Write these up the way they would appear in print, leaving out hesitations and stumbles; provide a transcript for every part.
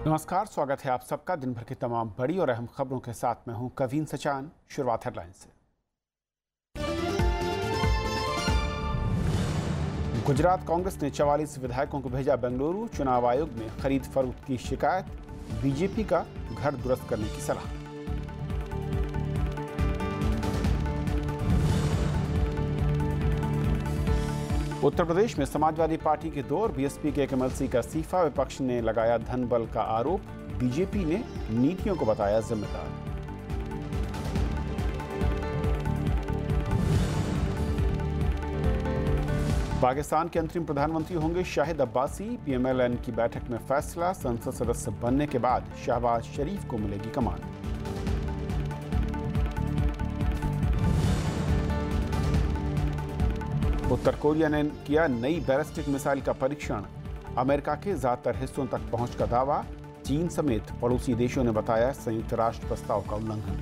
नमस्कार, स्वागत है आप सबका दिन भर की तमाम बड़ी और अहम खबरों के साथ मैं हूं कवीन सचान। शुरुआत हेडलाइन से। गुजरात कांग्रेस ने 44 विधायकों को भेजा बेंगलुरु। चुनाव आयोग में खरीद फरोख्त की शिकायत, बीजेपी का घर दुरुस्त करने की सलाह। उत्तर प्रदेश में समाजवादी पार्टी के 2 और बीएसपी के एक एमएलसी का इस्तीफा। विपक्ष ने लगाया धन बल का आरोप, बीजेपी ने नीतियों को बताया जिम्मेदार। पाकिस्तान के अंतरिम प्रधानमंत्री होंगे शाहिद अब्बासी। पीएमएलएन की बैठक में फैसला, संसद सदस्य बनने के बाद शहबाज शरीफ को मिलेगी कमान। उत्तर कोरिया ने किया नई बैलिस्टिक मिसाइल का परीक्षण। अमेरिका के ज्यादातर हिस्सों तक पहुंच का दावा। चीन समेत पड़ोसी देशों ने बताया संयुक्त राष्ट्र प्रस्ताव का उल्लंघन।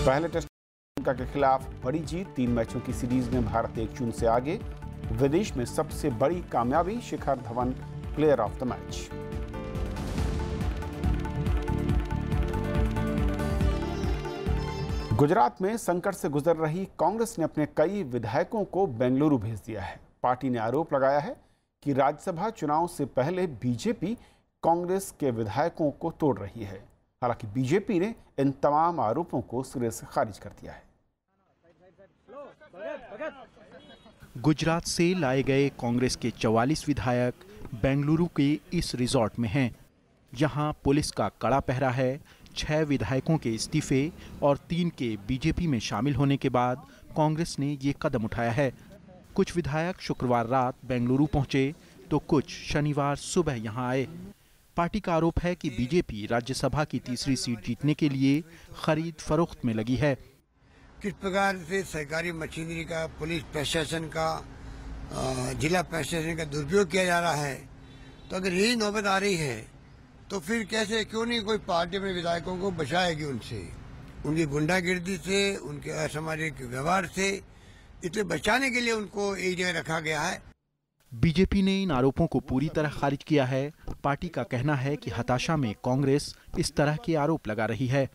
पहले टेस्ट श्रीलंका के खिलाफ बड़ी जीत, 3 मैचों की सीरीज में भारत 1-0 से आगे। विदेश में सबसे बड़ी कामयाबी, Shikhar Dhawan player of the match. Gujarat में संकट से गुजर रही कांग्रेस ने अपने कई विधायकों को बेंगलुरु भेज दिया है। पार्टी ने आरोप लगाया है कि राज्यसभा चुनाव से पहले बीजेपी कांग्रेस के विधायकों को तोड़ रही है। हालांकि बीजेपी ने इन तमाम आरोपों को सिरे से खारिज कर दिया है। गुजरात से लाए गए कांग्रेस के 44 विधायक बेंगलुरु के इस रिजॉर्ट में हैं। यहां पुलिस का कड़ा पहरा है। 6 विधायकों के इस्तीफे और 3 के बीजेपी में शामिल होने के बाद कांग्रेस ने ये कदम उठाया है। कुछ विधायक शुक्रवार रात बेंगलुरु पहुंचे तो कुछ शनिवार सुबह यहां आए। पार्टी का आरोप है कि बीजेपी राज्यसभा की तीसरी सीट जीतने के लिए खरीद फरोख्त में लगी है। किस प्रकार से सरकारी मशीनरी का, पुलिस प्रशासन का, जिला प्रशासन का दुरुपयोग किया जा रहा है, तो अगर यही नौबत आ रही है तो फिर कैसे, क्यों नहीं कोई पार्टी में विधायकों को बचाएगी उनसे, उनकी गुंडागिर्दी से, उनके असामाजिक व्यवहार से। इसलिए बचाने के लिए उनको एक जगह रखा गया है। बीजेपी ने इन आरोपों को पूरी तरह खारिज किया है। पार्टी का कहना है कि हताशा में कांग्रेस इस तरह के आरोप लगा रही है।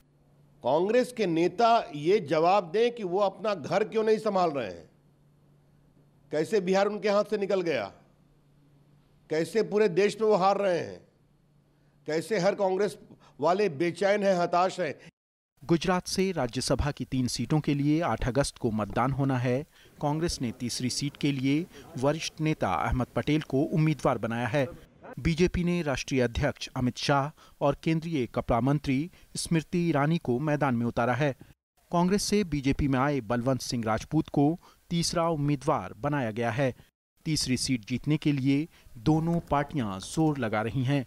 कांग्रेस के नेता ये जवाब दें कि वो अपना घर क्यों नहीं संभाल रहे हैं। कैसे बिहार उनके हाथ से निकल गया, कैसे पूरे देश में वो हार रहे हैं, कैसे हर कांग्रेस वाले बेचैन हैं, हताश हैं। गुजरात से राज्यसभा की 3 सीटों के लिए 8 अगस्त को मतदान होना है। कांग्रेस ने तीसरी सीट के लिए वरिष्ठ नेता अहमद पटेल को उम्मीदवार बनाया है। बीजेपी ने राष्ट्रीय अध्यक्ष अमित शाह और केंद्रीय कपड़ा मंत्री स्मृति ईरानी को मैदान में उतारा है। कांग्रेस से बीजेपी में आए बलवंत सिंह राजपूत को तीसरा उम्मीदवार बनाया गया है। तीसरी सीट जीतने के लिए दोनों पार्टियां जोर लगा रही हैं।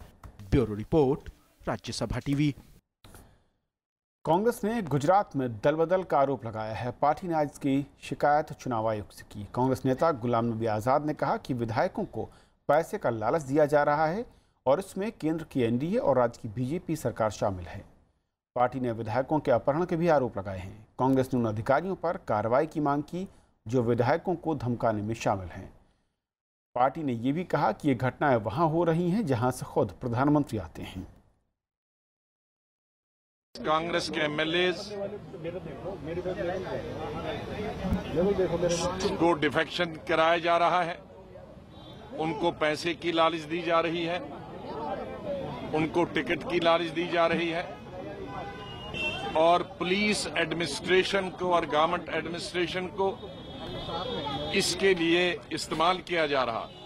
Bureau report, Rajya Sabha TV. Congress ने गुजरात में दलबदल का आरोप लगाया है। पार्टी ने आज इसकी शिकायत चुनाव आयोग से की। कांग्रेस नेता गुलाम नबी आजाद ने कहा कि विधायकों को पैसे का लालच दिया जा रहा है और इसमें केंद्र की एनडीए और राज्य की बीजेपी सरकार शामिल है। पार्टी ने विधायकों के अपहरण के भी आरोप लगाए हैं। कांग्रेस ने उन अधिकारियों पर कार्रवाई की मांग की जो विधायकों को धमकाने में शामिल हैं। पार्टी ने यह भी कहा कि ये घटनाएं वहां हो रही हैं जहां से खुद प्रधानमंत्री आते हैं। कांग्रेस के एमएलए को डिफेक्शन कराया जा रहा है, उनको पैसे की लालच दी जा रही है, उनको टिकट की लालच दी जा रही है और पुलिस एडमिनिस्ट्रेशन को और गवर्नमेंट एडमिनिस्ट्रेशन को इसके लिए इस्तेमाल किया जा रहा है।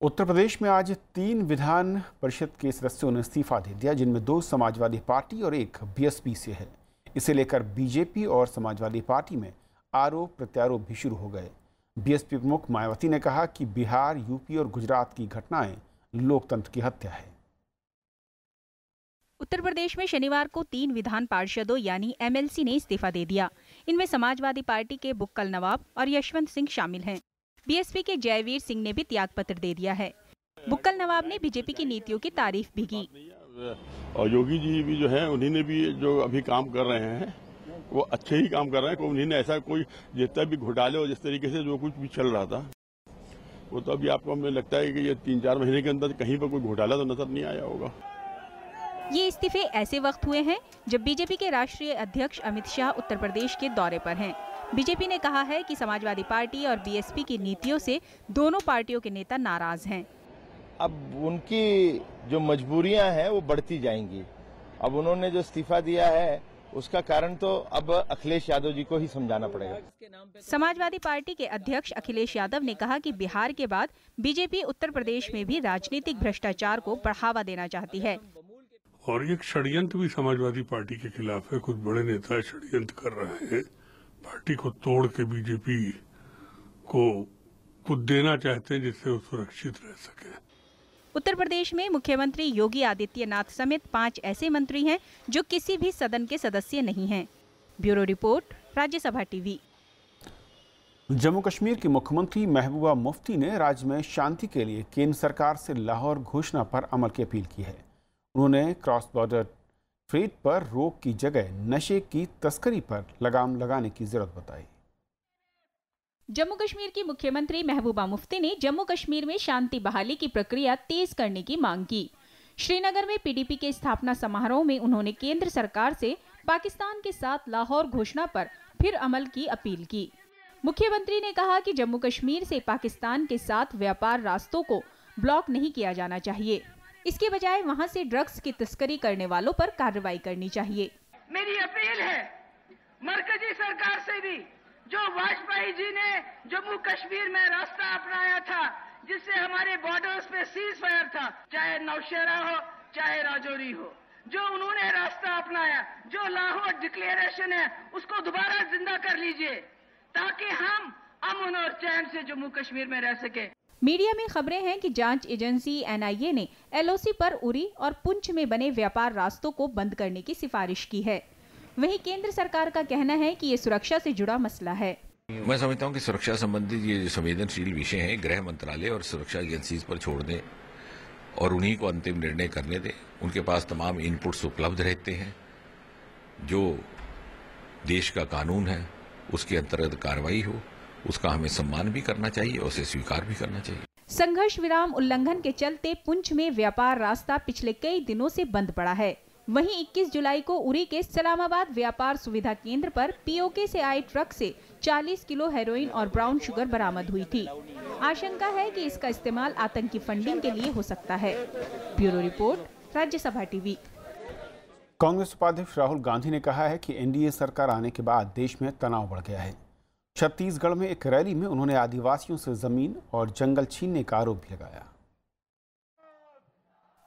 उत्तर प्रदेश में आज 3 विधान परिषद के सदस्यों ने इस्तीफा दे दिया, जिनमें 2 समाजवादी पार्टी और 1 बीएसपी से है। इसे लेकर बीजेपी और समाजवादी पार्टी में आरोप प्रत्यारोप भी शुरू हो गए। बीएसपी प्रमुख मायावती ने कहा कि बिहार, यूपी और गुजरात की घटनाएं लोकतंत्र की हत्या है। उत्तर प्रदेश में शनिवार को 3 विधान पार्षदों यानी एमएलसी ने इस्तीफा दे दिया। इनमें समाजवादी पार्टी के बुक्कल नवाब और यशवंत सिंह शामिल हैं। बीएसपी के जयवीर सिंह ने भी त्यागपत्र दे दिया है। बुक्कल नवाब ने बीजेपी की नीतियों की तारीफ भी की। और योगी जी भी जो है उन्हीं ने भी जो अभी काम कर रहे हैं वो अच्छे ही काम कर रहे हैं। उन्हीं ने ऐसा कोई जितना भी घोटाले और जिस तरीके से जो कुछ भी चल रहा था वो तो अभी आपको हमें लगता है कि ये 3-4 महीने के अंदर कहीं पर कोई घोटाला तो नजर नहीं आया होगा। ये इस्तीफे ऐसे वक्त हुए हैं जब बीजेपी के राष्ट्रीय अध्यक्ष अमित शाह उत्तर प्रदेश के दौरे पर हैं। बीजेपी ने कहा है कि समाजवादी पार्टी और बीएसपी की नीतियों से दोनों पार्टियों के नेता नाराज हैं। अब उनकी जो मजबूरियां हैं वो बढ़ती जाएंगी। अब उन्होंने जो इस्तीफा दिया है उसका कारण तो अब अखिलेश यादव जी को ही समझाना पड़ेगा। समाजवादी पार्टी के अध्यक्ष अखिलेश यादव ने कहा कि बिहार के बाद बीजेपी उत्तर प्रदेश में भी राजनीतिक भ्रष्टाचार को बढ़ावा देना चाहती है। और एक षड्यंत्र भी समाजवादी पार्टी के खिलाफ है। कुछ बड़े नेता षड्यंत्र कर रहे हैं, पार्टी को तोड़ के बीजेपी को कुछ देना चाहते हैं जिससे वो सुरक्षित रह सके। उत्तर प्रदेश में मुख्यमंत्री योगी आदित्यनाथ समेत 5 ऐसे मंत्री हैं जो किसी भी सदन के सदस्य नहीं हैं। Bureau report, Rajya Sabha TV. Jammu Kashmir की मुख्यमंत्री महबूबा मुफ्ती ने राज्य में शांति के लिए केंद्र सरकार से लाहौर घोषणा पर अमल की अपील की है। उन्होंने क्रॉस बॉर्डर ट्रेड पर रोक की जगह नशे की तस्करी पर लगाम लगाने की जरूरत बताई। जम्मू कश्मीर की मुख्यमंत्री महबूबा मुफ्ती ने जम्मू कश्मीर में शांति बहाली की प्रक्रिया तेज करने की मांग की। श्रीनगर में पीडीपी के स्थापना समारोह में उन्होंने केंद्र सरकार से पाकिस्तान के साथ लाहौर घोषणा पर फिर अमल की अपील की। मुख्यमंत्री ने कहा कि जम्मू कश्मीर से पाकिस्तान के साथ व्यापार रास्तों को ब्लॉक नहीं किया जाना चाहिए, इसके बजाय वहां से ड्रग्स की तस्करी करने वालों पर कार्रवाई करनी चाहिए। मेरी अपील है मरकजी सरकार से भी, जो वाजपेयी जी ने जम्मू कश्मीर में रास्ता अपनाया था जिससे हमारे बॉर्डर्स पे सीज फायर था, चाहे नौशेरा हो चाहे राजौरी हो, जो उन्होंने रास्ता अपनाया, जो लाहौर डिक्लेरेशन है उसको दोबारा जिंदा कर लीजिए ताकि हम अमन और चैन से जम्मू कश्मीर में रह सके। मीडिया में खबरें हैं कि जांच एजेंसी एनआईए ने एलओसी पर उरी और पुंछ में बने व्यापार रास्तों को बंद करने की सिफारिश की है। वहीं केंद्र सरकार का कहना है कि ये सुरक्षा से जुड़ा मसला है। मैं समझता हूँ कि सुरक्षा संबंधित ये जो संवेदनशील विषय है गृह मंत्रालय और सुरक्षा एजेंसीज पर छोड़ दें और उन्हीं को अंतिम निर्णय करने दें। उनके पास तमाम इनपुट्स उपलब्ध रहते हैं। जो देश का कानून है उसके अंतर्गत कार्रवाई हो, उसका हमें सम्मान भी करना चाहिए और उसे स्वीकार भी करना चाहिए। संघर्ष विराम उल्लंघन के चलते पुंछ में व्यापार रास्ता पिछले कई दिनों से बंद पड़ा है। वहीं 21 जुलाई को उरी के सलामाबाद व्यापार सुविधा केंद्र पर पीओके से आए ट्रक से 40 किलो हेरोइन और ब्राउन शुगर बरामद हुई थी। आशंका है कि इसका इस्तेमाल आतंकी फंडिंग के लिए हो सकता है। Bureau report, Rajya Sabha TV. Congress उपाध्यक्ष राहुल गांधी ने कहा है कि एनडीए सरकार आने के बाद देश में तनाव बढ़ गया है। छत्तीसगढ़ में एक रैली में उन्होंने आदिवासियों से जमीन और जंगल छीनने का आरोप भी लगाया।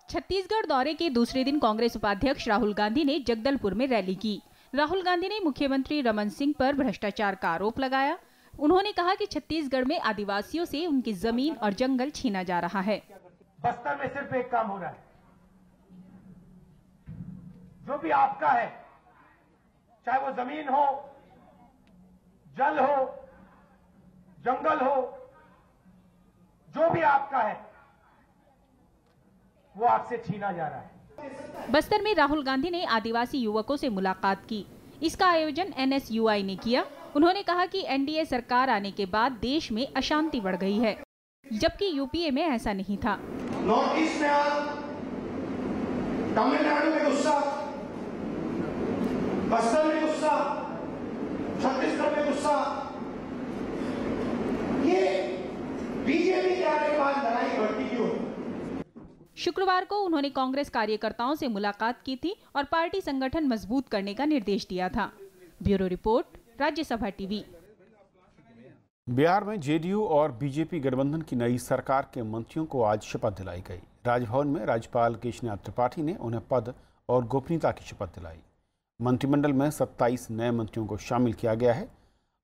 छत्तीसगढ़ दौरे के दूसरे दिन कांग्रेस उपाध्यक्ष राहुल गांधी ने जगदलपुर में रैली की। राहुल गांधी ने मुख्यमंत्री रमन सिंह पर भ्रष्टाचार का आरोप लगाया। उन्होंने कहा कि छत्तीसगढ़ में आदिवासियों से उनकी जमीन और जंगल छीना जा रहा है। बस्तर में सिर्फ एक काम हो रहा है, जो भी आपका है, चाहे वो जमीन हो, जल हो, जंगल हो, जो भी आपका है वो आपसे छीना जा रहा है। बस्तर में राहुल गांधी ने आदिवासी युवकों से मुलाकात की। इसका आयोजन एनएसयूआई ने किया। उन्होंने कहा कि एनडीए सरकार आने के बाद देश में अशांति बढ़ गई है, जबकि यूपीए में ऐसा नहीं था। नॉर्थ ईस्ट में आज तमिलनाडु में गुस्सा, बस्तर में गुस्सा, छत्तीसगढ़ में गुस्सा, ये बीजेपी के आने के बाद लड़ाई बढ़ती क्यों? शुक्रवार को उन्होंने कांग्रेस कार्यकर्ताओं से मुलाकात की थी और पार्टी संगठन मजबूत करने का निर्देश दिया था। Bureau report, Rajya Sabha TV. Bihar में जेडीयू और बीजेपी गठबंधन की नई सरकार के मंत्रियों को आज शपथ दिलाई गई। राजभवन में राज्यपाल केशरीनाथ त्रिपाठी ने उन्हें पद और गोपनीयता की शपथ दिलाई। मंत्रिमंडल में 27 नए मंत्रियों को शामिल किया गया है।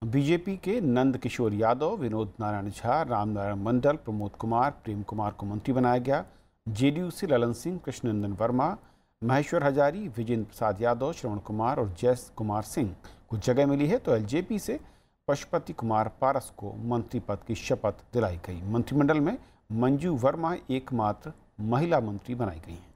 बीजेपी के नंद किशोर यादव, विनोद नारायण झा, रामनारायण मंडल, प्रमोद कुमार, प्रेम कुमार को मंत्री बनाया गया। जेडीयू से ललन सिंह, कृष्णनंदन वर्मा, महेश्वर हजारी, विजेंद्र प्रसाद यादव, श्रवण कुमार और जय कुमार सिंह को जगह मिली है, तो एलजेपी से पशुपति कुमार पारस को मंत्री पद की शपथ दिलाई गई। मंत्रिमंडल में मंजू वर्मा एकमात्र महिला मंत्री बनाई गई हैं।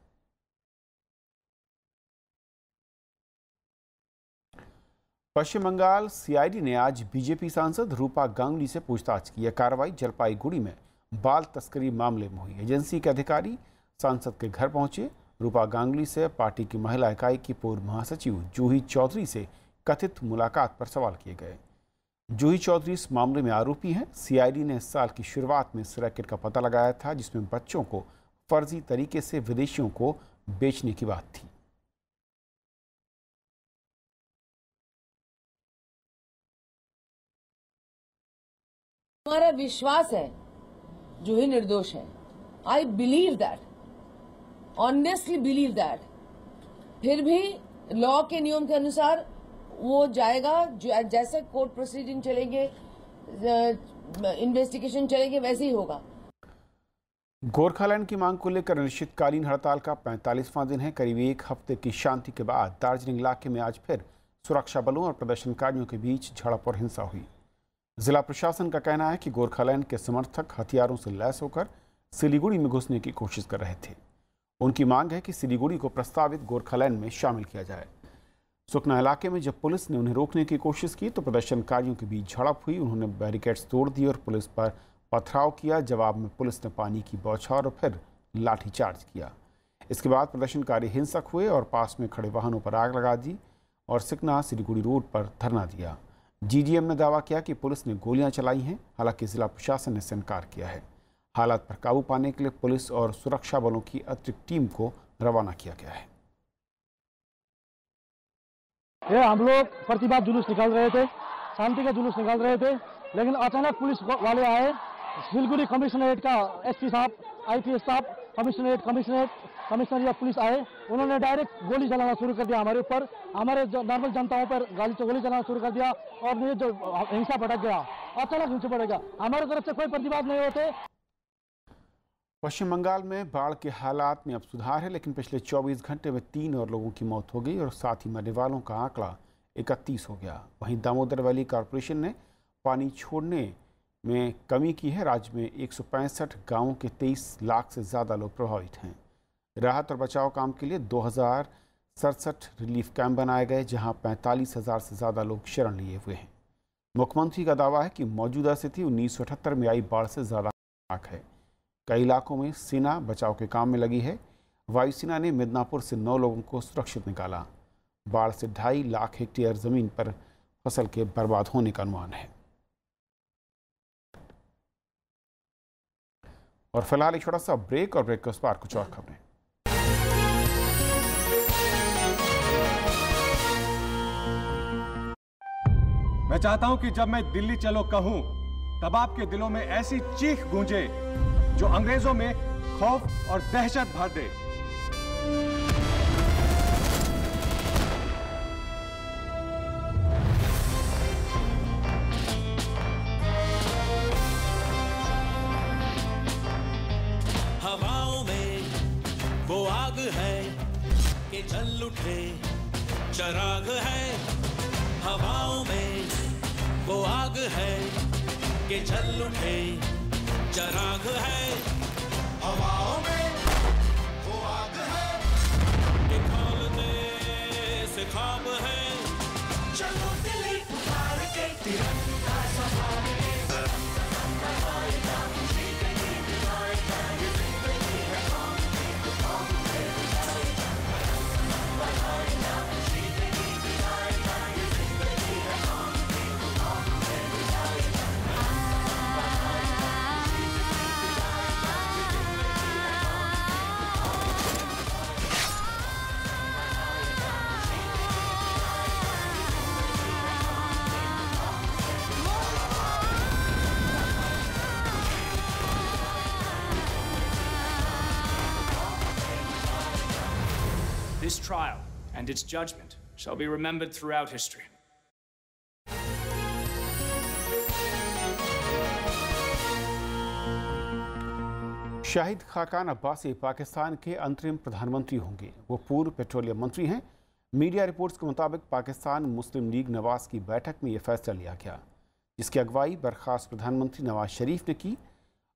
पश्चिम बंगाल सीआईडी ने आज बीजेपी सांसद रूपा गांगुली से पूछताछ की। यह कार्रवाई जलपाईगुड़ी में बाल तस्करी मामले में हुई। एजेंसी के अधिकारी सांसद के घर पहुंचे। रूपा गांगुली से पार्टी की महिला इकाई की पूर्व महासचिव जूही चौधरी से कथित मुलाकात पर सवाल किए गए। जूही चौधरी इस मामले में आरोपी हैं। सीआईडी ने इस साल की शुरुआत में इस रैकेट का पता लगाया था, जिसमें बच्चों को फर्जी तरीके से विदेशियों को बेचने की बात थी। हमारा विश्वास है जूही निर्दोष है। I believe that, honestly believe that. फिर भी लॉ के नियम के अनुसार वो जाएगा, जैसे कोर्ट प्रोसीडिंग चलेंगे, इन्वेस्टिगेशन चलेंगे, वैसे ही होगा। गोरखालैंड की मांग को लेकर अनिश्चितकालीन हड़ताल का 45वां दिन है। करीब एक हफ्ते की शांति के बाद दार्जिलिंग इलाके में आज फिर सुरक्षा बलों और प्रदर्शनकारियों के बीच झड़प और हिंसा हुई। जिला प्रशासन का कहना है कि गोरखालैंड के समर्थक हथियारों से लैस होकर सिलीगुड़ी में घुसने की कोशिश कर रहे थे। उनकी मांग है कि सिलीगुड़ी को प्रस्तावित गोरखालैंड में शामिल किया जाए। सुकना इलाके में जब पुलिस ने उन्हें रोकने की कोशिश की तो प्रदर्शनकारियों के बीच झड़प हुई। उन्होंने बैरिकेड्स तोड़ दिए और पुलिस पर पथराव किया। जवाब में पुलिस ने पानी की बौछार और फिर लाठीचार्ज किया। इसके बाद प्रदर्शनकारी हिंसक हुए और पास में खड़े वाहनों पर आग लगा दी और सिकना सिलीगुड़ी रोड पर धरना दिया। जीडीएम ने दावा किया कि पुलिस ने गोलियां चलाई हैं, हालांकि जिला प्रशासन ने इससे इनकार किया है। हालात पर काबू पाने के लिए पुलिस और सुरक्षा बलों की अतिरिक्त टीम को रवाना किया गया है। ये हम लोग प्रतिवाद जुलूस निकाल रहे थे, शांति का जुलूस निकाल रहे थे, लेकिन अचानक पुलिस वाले आए। सिलीगुड़ी कमिश्नरेट का एसपी साहब, आईपीएस साहब, कमिश्नर या पुलिस आए। उन्होंने डायरेक्ट गोली चलाना शुरू कर दिया हमारे ऊपर, हमारे नॉर्मल जनताओं पर गोली चलाना शुरू कर दिया और ये जो हिंसा भड़क गया, अचानक हिंसा भड़क गया। हमारी तरफ से कोई प्रतिवाद नहीं होते। पश्चिम बंगाल में बाढ़ के हालात में अब सुधार है, लेकिन पिछले 24 घंटे में 3 और लोगों की मौत हो गई और साथ ही मरने वालों का आंकड़ा 31 हो गया। वहीं दामोदर वैली कॉरपोरेशन ने पानी छोड़ने में कमी की है। राज्य में 165 गांवों के 23 लाख से ज़्यादा लोग प्रभावित हैं। राहत और बचाव काम के लिए 2067 रिलीफ कैंप बनाए गए, जहां 45,000 से ज़्यादा लोग शरण लिए हुए हैं। मुख्यमंत्री का दावा है कि मौजूदा स्थिति 1978 में आई बाढ़ से ज़्यादा खतरनाक है। कई इलाकों में सेना बचाव के काम में लगी है। वायुसेना ने मिदनापुर से 9 लोगों को सुरक्षित निकाला। बाढ़ से 2.5 लाख हेक्टेयर जमीन पर फसल के बर्बाद होने का अनुमान है। और फिलहाल एक छोटा सा ब्रेक और ब्रेक के उस पार कुछ और खबरें। मैं चाहता हूं कि जब मैं दिल्ली चलो कहूं, तब आपके दिलों में ऐसी चीख गूंजे जो अंग्रेजों में खौफ और दहशत भर दे। हवाओं में वो आग है कि जल उठे चराग है। हवाओं में वो आग है कि जल उठे चराग है। हवाओं में वो आग है कि खोलने से ख्वाब है। चलो दिल्ली उतार के तिरंगा संभाले। This trial and its judgment shall be remembered throughout history. Shahid Khaqan Abbasi Pakistan के अंतरिम प्रधानमंत्री होंगे। वो पूर्व पेट्रोलियम मंत्री हैं। मीडिया रिपोर्ट्स के मुताबिक पाकिस्तान मुस्लिम लीग नवाज की बैठक में यह फैसला लिया गया, जिसकी अगुवाई बर्खास्त प्रधानमंत्री नवाज शरीफ ने की।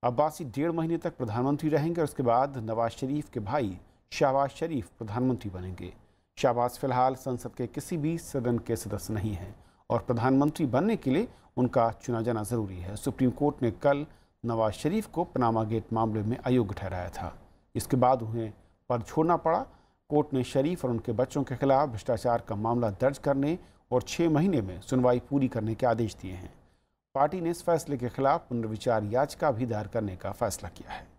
अब्बासी 1.5 महीने तक प्रधानमंत्री रहेंगे और उसके बाद नवाज शरीफ के भाई शहबाज शरीफ प्रधानमंत्री बनेंगे। शहबाज फिलहाल संसद के किसी भी सदन के सदस्य नहीं हैं और प्रधानमंत्री बनने के लिए उनका चुना जाना ज़रूरी है। सुप्रीम कोर्ट ने कल नवाज शरीफ को पनामा गेट मामले में अयोग्य ठहराया था। इसके बाद उन्हें पद छोड़ना पड़ा। कोर्ट ने शरीफ और उनके बच्चों के खिलाफ भ्रष्टाचार का मामला दर्ज करने और 6 महीने में सुनवाई पूरी करने के आदेश दिए हैं। पार्टी ने इस फैसले के खिलाफ पुनर्विचार याचिका भी दायर करने का फैसला किया है।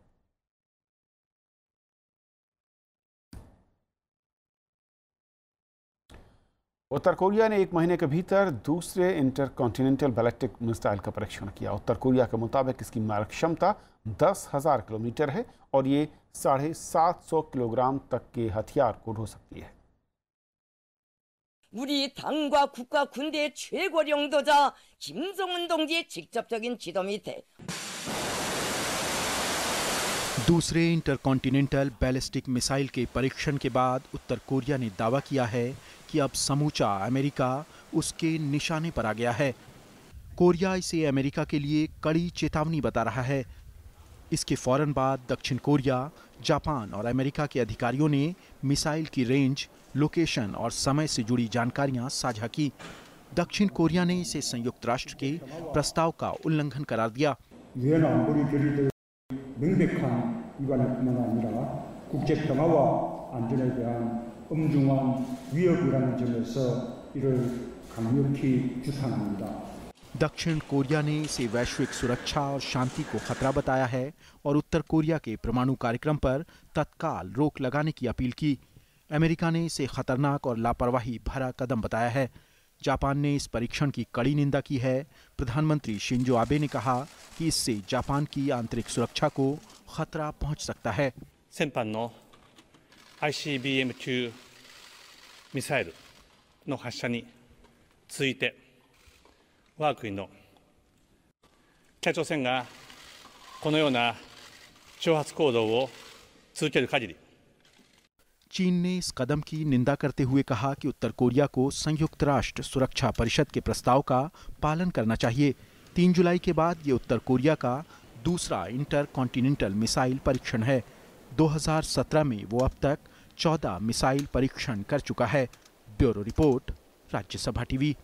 उत्तर कोरिया ने 1 महीने के भीतर दूसरे इंटरकॉन्टिनेंटल बैलिस्टिक मिसाइल का परीक्षण किया। उत्तर कोरिया के मुताबिक इसकी मारक क्षमता 10,000 किलोमीटर है और ये 750 किलोग्राम तक के हथियार को ढो सकती है। 우리 당과 국가 군대의 최고領導者김정은 동지의 직접적인 지도 밑에 दूसरे इंटरकॉन्टिनेंटल बैलिस्टिक मिसाइल के परीक्षण के बाद उत्तर कोरिया ने दावा किया है कि अब समूचा अमेरिका उसके निशाने पर आ गया है। कोरिया इसे अमेरिका के लिए कड़ी चेतावनी बता रहा है। इसके फौरन बाद दक्षिण कोरिया, जापान और अमेरिका के अधिकारियों ने मिसाइल की रेंज, लोकेशन और समय से जुड़ी जानकारियां साझा की। दक्षिण कोरिया ने इसे संयुक्त राष्ट्र के प्रस्ताव का उल्लंघन करार दिया। 명백한 위반일 뿐만 아니라 국제 평화와 안전에 대한 엄중한 위협이라는 점에서 이를 강력히 규탄합니다. दक्षिण कोरिया ने इसे वैश्विक सुरक्षा और शांति को खतरा बताया है और उत्तर कोरिया के परमाणु कार्यक्रम पर तत्काल रोक लगाने की अपील की। अमेरिका ने इसे खतरनाक और लापरवाही भरा कदम बताया है। जापान ने इस परीक्षण की कड़ी निंदा की है। प्रधानमंत्री शिंजो आबे ने कहा कि इससे जापान की आंतरिक सुरक्षा को खतरा पहुंच सकता है। 先般の ICBM-2 ミサイルの発射に続いて我が国の北朝鮮がこのような挑発行動を続ける限り चीन ने इस कदम की निंदा करते हुए कहा कि उत्तर कोरिया को संयुक्त राष्ट्र सुरक्षा परिषद के प्रस्ताव का पालन करना चाहिए। 3 जुलाई के बाद ये उत्तर कोरिया का दूसरा इंटर कॉन्टिनेंटल मिसाइल परीक्षण है। 2017 में वो अब तक 14 मिसाइल परीक्षण कर चुका है। Bureau report, Rajya Sabha TV.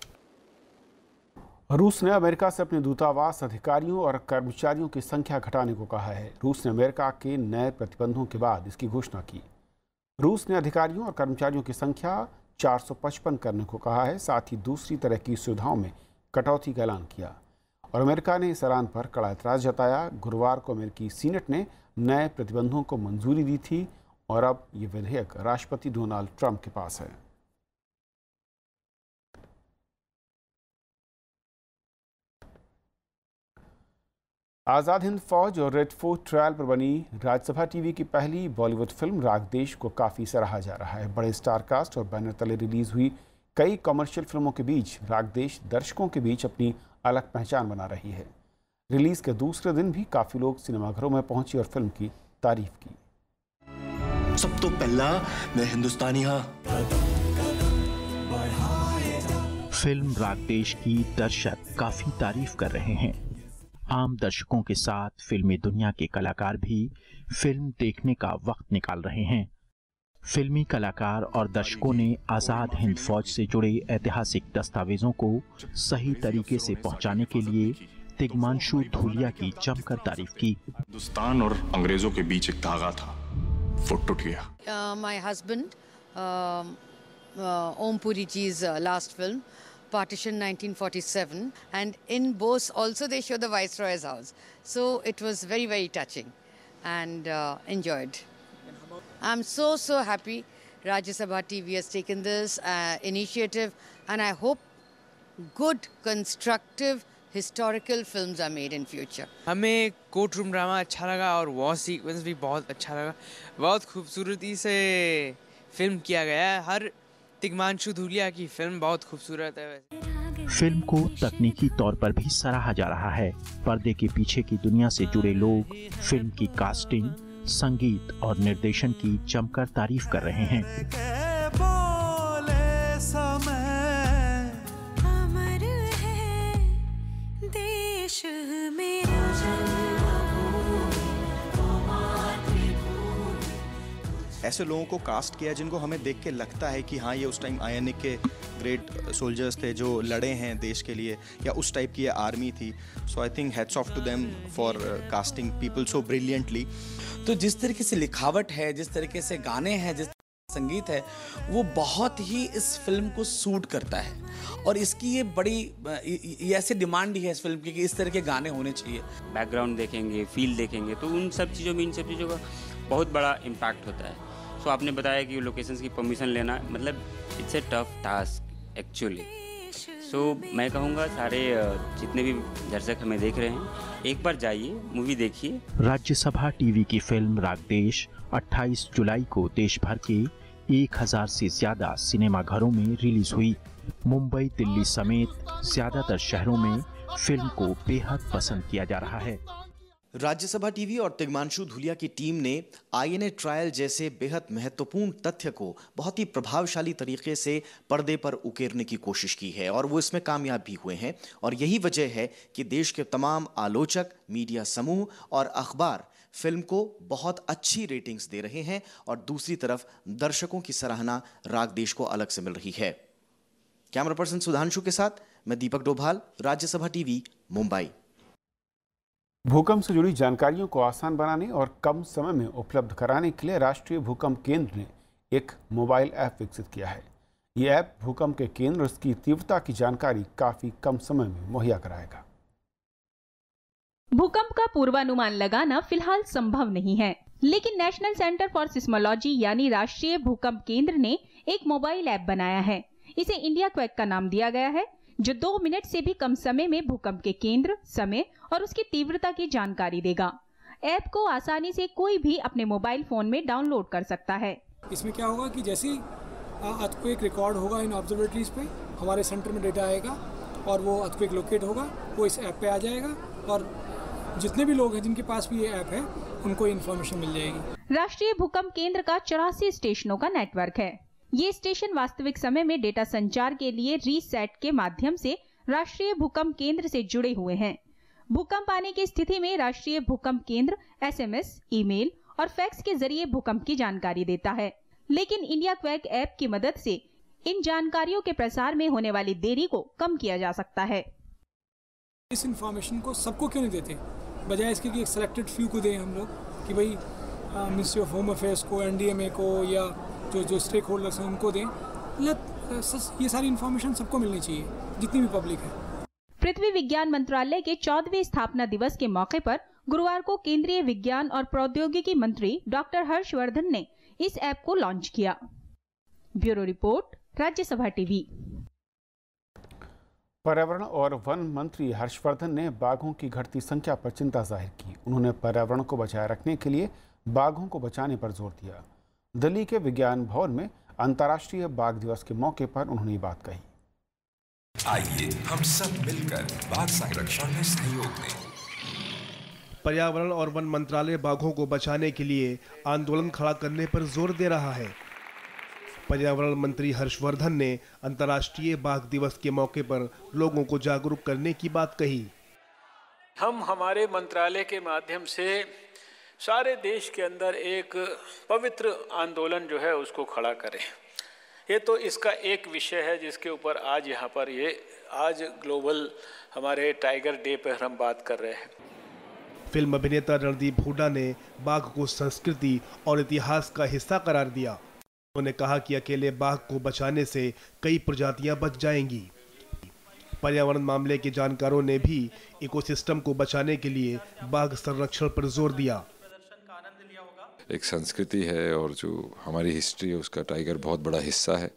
रूस ने अमेरिका से अपने दूतावास अधिकारियों और कर्मचारियों की संख्या घटाने को कहा है। रूस ने अमेरिका के नए प्रतिबंधों के बाद इसकी घोषणा की। रूस ने अधिकारियों और कर्मचारियों की संख्या 455 करने को कहा है। साथ ही दूसरी तरह की सुविधाओं में कटौती का ऐलान किया और अमेरिका ने इस ऐलान पर कड़ा एतराज जताया। गुरुवार को अमेरिकी सीनेट ने नए प्रतिबंधों को मंजूरी दी थी और अब ये विधेयक राष्ट्रपति डोनाल्ड ट्रंप के पास है। आज़ाद हिंद फौज और रेड फोर्ट ट्रायल पर बनी राज्यसभा टीवी की पहली बॉलीवुड फिल्म राग देश को काफ़ी सराहा जा रहा है। बड़े स्टार कास्ट और बैनर तले रिलीज हुई कई कमर्शियल फिल्मों के बीच राग देश दर्शकों के बीच अपनी अलग पहचान बना रही है। रिलीज के दूसरे दिन भी काफ़ी लोग सिनेमाघरों में पहुंचे और फिल्म की तारीफ की। सब तो पहला मैं हिंदुस्तानी हाँ। फिल्म राग देश की दर्शक काफ़ी तारीफ कर रहे हैं। आम दर्शकों के साथ फिल्मी दुनिया के कलाकार भी फिल्म देखने का वक्त निकाल रहे हैं। फिल्मी कलाकार और दर्शकों ने आज़ाद हिंद फौज से जुड़े ऐतिहासिक दस्तावेजों को सही तरीके से पहुंचाने के लिए तिग्मांशु धूलिया की जमकर तारीफ की। हिंदुस्तान और अंग्रेजों के बीच एक धागा था, वो टूट गया। माय हस्बैंड ओम पुरी जी's last film, Partition 1947, and in Bose also they show the Viceroy's house. So it was very, very touching and enjoyed. I'm so happy Rajya Sabha TV has taken this initiative, and I hope good, constructive, historical films are made in future. हमें court room drama अच्छा लगा और war sequence भी बहुत अच्छा लगा। बहुत खूबसूरती से फिल्म किया गया है। हर तिग्मांशु धूलिया की फिल्म बहुत खूबसूरत है। फिल्म को तकनीकी तौर पर भी सराहा जा रहा है। पर्दे के पीछे की दुनिया से जुड़े लोग फिल्म की कास्टिंग, संगीत और निर्देशन की जमकर तारीफ कर रहे हैं। ऐसे लोगों को कास्ट किया जिनको हमें देख के लगता है कि हाँ ये उस टाइम INA के ग्रेट सोल्जर्स थे जो लड़े हैं देश के लिए, या उस टाइप की आर्मी थी। So I think hats off to them for casting people so brilliantly. तो जिस तरीके से लिखावट है, जिस तरीके से गाने हैं, जिस संगीत है, वो बहुत ही इस फिल्म को सूट करता है। और इसकी ये बड़ी ये ऐसी डिमांड ही है इस फिल्म की कि इस तरह के गाने होने चाहिए। बैकग्राउंड देखेंगे, फील देखेंगे, तो उन सब चीज़ों में, इन सब चीज़ों का बहुत बड़ा इम्पैक्ट होता है। सो आपने बताया कि लोकेशंस की परमिशन लेना, मतलब it's a tough task actually. So मैं कहूँगा सारे जितने भी दर्शक हमें देख रहे हैं, एक बार जाइए, मूवी देखिए। राज्यसभा टीवी की फिल्म रागदेश 28 जुलाई को देश भर के 1000 से ज्यादा सिनेमाघरों में रिलीज हुई। मुंबई, दिल्ली समेत ज्यादातर शहरों में फिल्म को बेहद पसंद किया जा रहा है। राज्यसभा टीवी और तिग्मांशु धूलिया की टीम ने INA ट्रायल जैसे बेहद महत्वपूर्ण तथ्य को बहुत ही प्रभावशाली तरीके से पर्दे पर उकेरने की कोशिश की है और वो इसमें कामयाब भी हुए हैं। और यही वजह है कि देश के तमाम आलोचक, मीडिया समूह और अखबार फिल्म को बहुत अच्छी रेटिंग्स दे रहे हैं और दूसरी तरफ दर्शकों की सराहना रागदेश को अलग से मिल रही है। कैमरा पर्सन सुधांशु के साथ मैं दीपक डोभाल, राज्यसभा टीवी, मुंबई। भूकंप से जुड़ी जानकारियों को आसान बनाने और कम समय में उपलब्ध कराने के लिए राष्ट्रीय भूकंप केंद्र ने एक मोबाइल ऐप विकसित किया है। ये ऐप भूकंप के केंद्र, उसकी तीव्रता की जानकारी काफी कम समय में मुहैया कराएगा। भूकंप का पूर्वानुमान लगाना फिलहाल संभव नहीं है, लेकिन नेशनल सेंटर फॉर सिस्मोलॉजी यानी राष्ट्रीय भूकंप केंद्र ने एक मोबाइल ऐप बनाया है। इसे इंडिया क्वेक का नाम दिया गया है, जो 2 मिनट से भी कम समय में भूकंप के केंद्र, समय और उसकी तीव्रता की जानकारी देगा। ऐप को आसानी से कोई भी अपने मोबाइल फोन में डाउनलोड कर सकता है। इसमें क्या होगा कि जैसे ही अर्थक्वेक रिकॉर्ड होगा इन ऑब्जर्वेटरीज पे, हमारे सेंटर में डेटा आएगा और वो अर्थक्वेक लोकेट होगा, वो इस ऐप पे आ जाएगा और जितने भी लोग हैं जिनके पास भी ये ऐप है उनको इन्फॉर्मेशन मिल जाएगी। राष्ट्रीय भूकंप केंद्र का 84 स्टेशनों का नेटवर्क है। ये स्टेशन वास्तविक समय में डेटा संचार के लिए रीसेट के माध्यम से राष्ट्रीय भूकंप केंद्र से जुड़े हुए हैं। भूकंप आने की स्थिति में राष्ट्रीय भूकंप केंद्र SMS, ईमेल और फैक्स के जरिए भूकंप की जानकारी देता है, लेकिन इंडिया क्वेक ऐप की मदद से इन जानकारियों के प्रसार में होने वाली देरी को कम किया जा सकता है। इस इंफॉर्मेशन को सबको क्यों नहीं देते, बजाय इसके कि एक सिलेक्टेड फ्यू को दें हम लोग कि भाई मिनिस्ट्री ऑफ होम अफेयर्स को, NDMA को या जो स्टेक होल्डर्स हैं उनको दें। ये सारी इन्फॉर्मेशन सबको मिलनी चाहिए, जितनी भी पब्लिक है। पृथ्वी विज्ञान मंत्रालय के 14वें स्थापना दिवस के मौके पर गुरुवार को केंद्रीय विज्ञान और प्रौद्योगिकी मंत्री डॉक्टर हर्षवर्धन ने इस ऐप को लॉन्च किया। Bureau report, Rajya Sabha TV. पर्यावरण और वन मंत्री हर्षवर्धन ने बाघों की घटती संख्या पर चिंता जाहिर की। उन्होंने पर्यावरण को बचाए रखने के लिए बाघों को बचाने पर जोर दिया। दिल्ली के विज्ञान भवन में अंतर्राष्ट्रीय बाघ दिवस के मौके पर उन्होंने ये बात कही। आइए हम सब मिलकर बाघ संरक्षण में सहयोग दें। पर्यावरण और वन मंत्रालय बाघों को बचाने के लिए आंदोलन खड़ा करने पर जोर दे रहा है। पर्यावरण मंत्री हर्षवर्धन ने अंतर्राष्ट्रीय बाघ दिवस के मौके पर लोगों को जागरूक करने की बात कही। हम हमारे मंत्रालय के माध्यम से सारे देश के अंदर एक पवित्र आंदोलन जो है उसको खड़ा करें। ये तो इसका एक विषय है जिसके ऊपर आज यहाँ पर आज ग्लोबल हमारे टाइगर डे पर हम बात कर रहे हैं। फिल्म अभिनेता रणदीप हुड्डा ने बाघ को संस्कृति और इतिहास का हिस्सा करार दिया। उन्होंने कहा कि अकेले बाघ को बचाने से कई प्रजातियां बच जाएंगी। पर्यावरण मामले के जानकारों ने भी इकोसिस्टम को बचाने के लिए बाघ संरक्षण पर जोर दिया। एक संस्कृति है और जो हमारी हिस्ट्री है उसका टाइगर बहुत बड़ा हिस्सा है,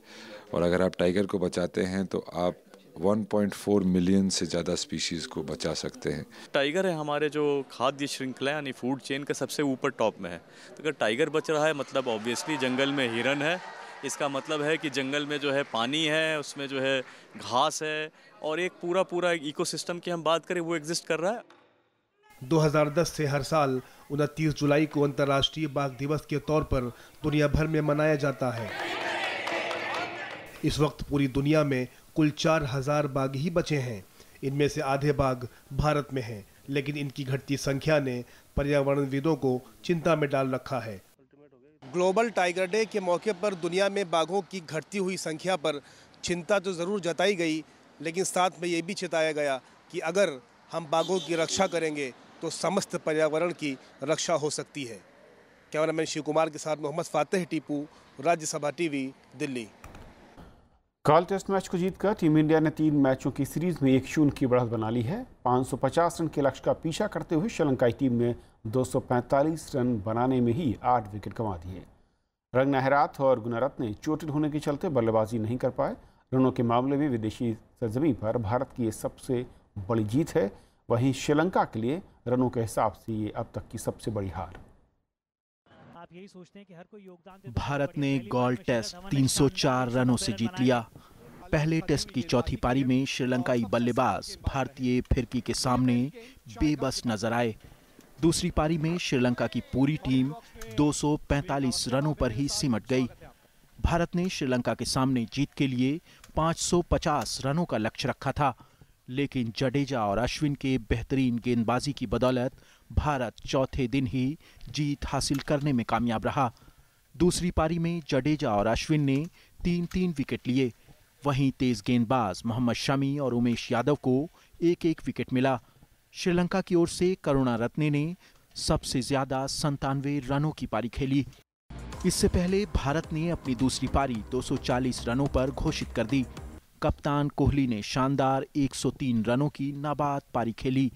और अगर आप टाइगर को बचाते हैं तो आप 1.4 मिलियन से ज़्यादा स्पीशीज़ को बचा सकते हैं। टाइगर है हमारे जो खाद्य श्रृंखला यानी फूड चेन का सबसे ऊपर टॉप में है। तो अगर टाइगर बच रहा है मतलब ऑब्वियसली जंगल में हिरन है, इसका मतलब है कि जंगल में जो है पानी है, उसमें जो है घास है और एक पूरा इकोसिस्टम की हम बात करें वो एग्जिस्ट कर रहा है। 2010 से हर साल 29 जुलाई को अंतर्राष्ट्रीय बाघ दिवस के तौर पर दुनिया भर में मनाया जाता है। इस वक्त पूरी दुनिया में कुल 4000 बाघ ही बचे हैं। इनमें से आधे बाघ भारत में हैं, लेकिन इनकी घटती संख्या ने पर्यावरणविदों को चिंता में डाल रखा है। ग्लोबल टाइगर डे के मौके पर दुनिया में बाघों की घटती हुई संख्या पर चिंता तो ज़रूर जताई गई, लेकिन साथ में ये भी चिताया गया कि अगर हम बाघों की रक्षा करेंगे तो समस्त पर्यावरण की रक्षा हो सकती है। कैमरामैन शिव कुमार के साथ मोहम्मद फातेह टीपू, राज्यसभा टीवी, दिल्ली। कल टेस्ट मैच को जीतकर टीम इंडिया ने 3 मैचों की सीरीज में 1-0 की बढ़त बना ली है। 550 रन के लक्ष्य का पीछा करते हुए श्रीलंकाई टीम ने 245 रन बनाने में ही 8 विकेट गंवा दिए। रंगना हेराथ और गुणरत्ने चोटिल होने के चलते बल्लेबाजी नहीं कर पाए। रनों के मामले में विदेशी सरजमीं पर भारत की ये सबसे बड़ी जीत है। वहीं श्रीलंका के लिए रनों के हिसाब से ये अब तक की सबसे बड़ी हार। यही सोचते हैं कि हर कोई योगदान भारत ने गोल्ड टेस्ट 304 रनों से जीत लिया। पहले टेस्ट की चौथी पारी में श्रीलंकाई बल्लेबाज भारतीय फिरकी के सामने बेबस नजर आए। दूसरी पारी में श्रीलंका की पूरी टीम 245 रनों पर ही सिमट गई। भारत ने श्रीलंका के सामने जीत के लिए 550 रनों का लक्ष्य रखा था, लेकिन जडेजा और अश्विन के बेहतरीन गेंदबाजी की बदौलत भारत चौथे दिन ही जीत हासिल करने में कामयाब रहा। दूसरी पारी में जडेजा और अश्विन ने 3-3 विकेट लिए। वहीं तेज गेंदबाज मोहम्मद शमी और उमेश यादव को 1-1 विकेट मिला। श्रीलंका की ओर से करुणारत्ने ने सबसे ज्यादा 97 रनों की पारी खेली। इससे पहले भारत ने अपनी दूसरी पारी 240 रनों पर घोषित कर दी। कप्तान कोहली ने शानदार 103 रनों की नाबाद पारी खेली।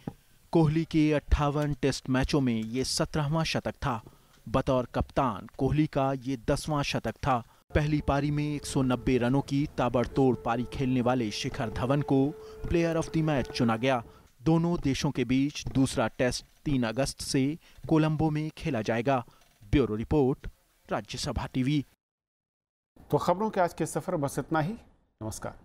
कोहली के 58 टेस्ट मैचों में ये 17वां शतक था। बतौर कप्तान कोहली का ये 10वां शतक था। पहली पारी में 190 रनों की ताबड़तोड़ पारी खेलने वाले शिखर धवन को प्लेयर ऑफ द मैच चुना गया। दोनों देशों के बीच दूसरा टेस्ट 3 अगस्त से कोलंबो में खेला जाएगा। Bureau report, Rajya Sabha TV. तो खबरों के आज के सफर बस इतना ही। नमस्कार।